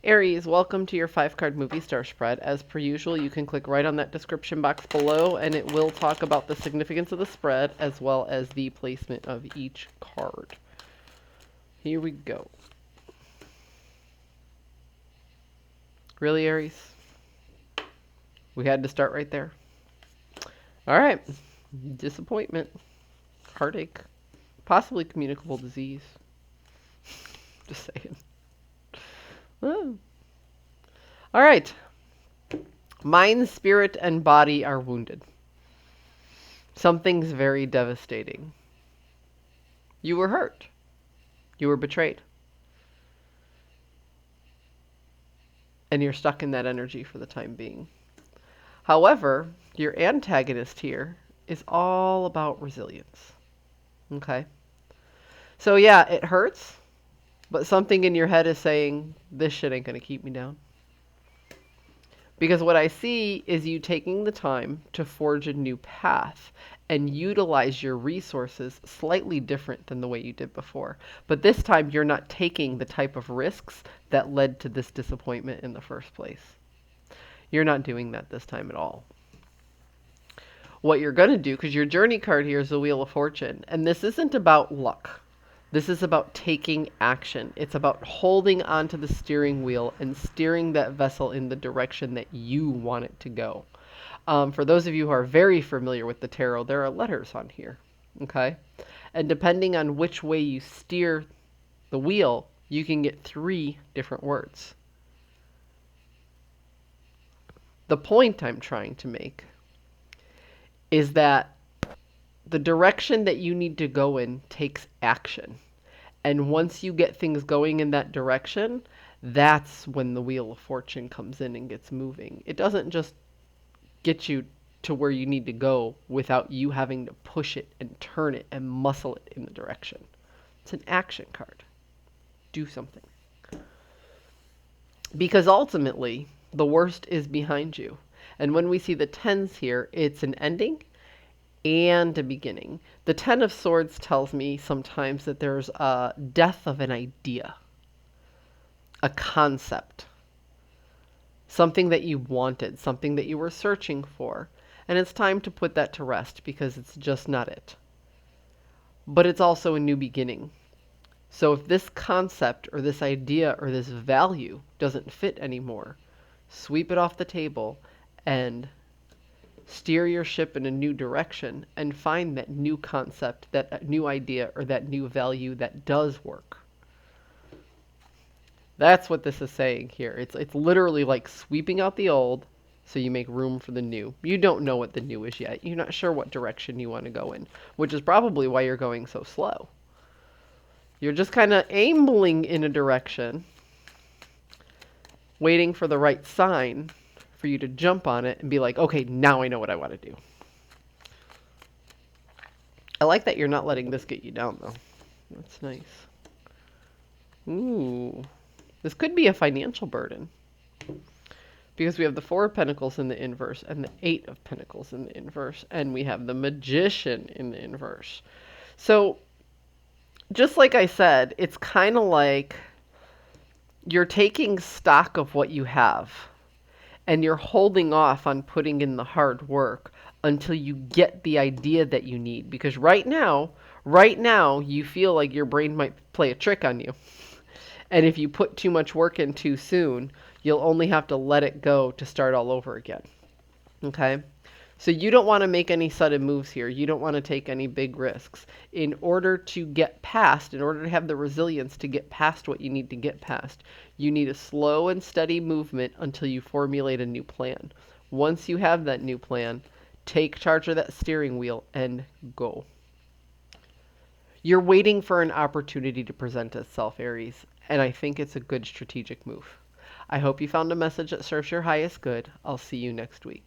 Aries, welcome to your 5-card movie star spread. As per usual, you can click right on that description box below and it will talk about the significance of the spread as well as the placement of each card. Here we go. Really, Aries? We had to start right there. All right. Disappointment, heartache, possibly communicable disease. Just saying. Oh. All right. Mind, spirit, and body are wounded. Something's very devastating. You were hurt. You were betrayed. And you're stuck in that energy for the time being. However, your antagonist here is all about resilience. Okay? So yeah, it hurts, but something in your head is saying, this shit ain't gonna keep me down. Because what I see is you taking the time to forge a new path and utilize your resources slightly different than the way you did before. But this time you're not taking the type of risks that led to this disappointment in the first place. You're not doing that this time at all. What you're going to do, because your journey card here is the Wheel of Fortune, and this isn't about luck. This is about taking action. It's about holding onto the steering wheel and steering that vessel in the direction that you want it to go. For those of you who are very familiar with the tarot, there are letters on here, okay? And depending on which way you steer the wheel, you can get 3 different words. The point I'm trying to make is that the direction that you need to go in takes action. And once you get things going in that direction, that's when the Wheel of Fortune comes in and gets moving. It doesn't just get you to where you need to go without you having to push it and turn it and muscle it in the direction. It's an action card. Do something. Because ultimately, the worst is behind you. And when we see the 10s here, it's an ending and a beginning. The 10 of Swords tells me sometimes that there's a death of an idea, a concept, something that you wanted, something that you were searching for. And it's time to put that to rest because it's just not it. But it's also a new beginning. So if this concept or this idea or this value doesn't fit anymore, sweep it off the table and steer your ship in a new direction and find that new concept, that new idea, or that new value that does work. That's what this is saying here. It's literally like sweeping out the old so you make room for the new. You don't know what the new is yet. You're not sure what direction you want to go in, which is probably why you're going so slow. You're just kind of aiming in a direction, waiting for the right sign for you to jump on it and be like, okay, now I know what I want to do. I like that you're not letting this get you down, though. That's nice. Ooh. This could be a financial burden. Because we have the 4 of Pentacles in the inverse and the 8 of Pentacles in the inverse. And we have the Magician in the inverse. So, just like I said, it's kind of like you're taking stock of what you have. And you're holding off on putting in the hard work until you get the idea that you need. Because right now, you feel like your brain might play a trick on you. And if you put too much work in too soon, you'll only have to let it go to start all over again. Okay? So you don't want to make any sudden moves here. You don't want to take any big risks. In order to get past, in order to have the resilience to get past what you need to get past, you need a slow and steady movement until you formulate a new plan. Once you have that new plan, take charge of that steering wheel and go. You're waiting for an opportunity to present itself, Aries, and I think it's a good strategic move. I hope you found a message that serves your highest good. I'll see you next week.